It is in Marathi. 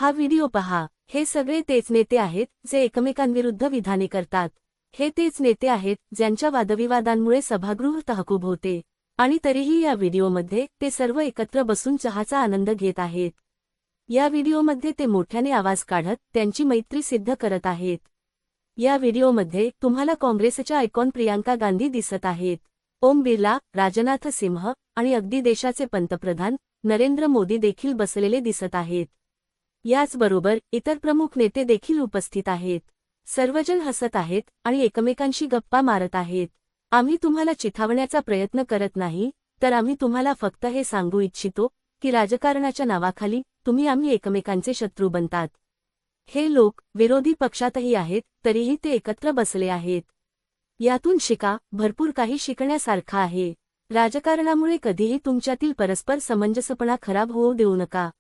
हा व्हिडिओ पहा। हे सगळे तेच नेते आहेत जे एकमेकांविरुद्ध विधाने करतात। हे तेच नेते आहेत ज्यांच्या वादविवादांमुळे सभागृह तहकूब होते आणि तरीही या व्हिडिओमध्ये ते सर्व एकत्र बसून चहाचा आनंद घेत आहेत। या व्हिडिओमध्ये ते मोठ्याने आवाज काढत त्यांची मैत्री सिद्ध करत आहेत। या व्हिडिओमध्ये तुम्हाला काँग्रेसच्या आयकॉन प्रियांका गांधी दिसत आहेत। ओम बिर्ला, राजनाथ सिंह आणि अगदी देशाचे पंतप्रधान नरेंद्र मोदी देखील बसलेले दिसत आहेत। याचबरोबर इतर प्रमुख नेते देखील उपस्थित आहेत। सर्वजण हसत आहेत आणि एकमेकांशी गप्पा मारत आहेत। आम्ही तुम्हाला चिथावण्याचा प्रयत्न करत नाही, तर आम्ही तुम्हाला फक्त हे सांगू इच्छितो की राजकारणाच्या नावाखाली आम्ही एकमेकांचे शत्रू बनतात। हे लोक विरोधी पक्षातही आहेत तरीही ते एकत्र बसले आहेत। यातून शिका, भरपूर काही शिकण्यासारखं आहे। राजकारणामुळे कधीही तुमच्यातील परस्पर समंजसपणा खराब होऊ देऊ नका।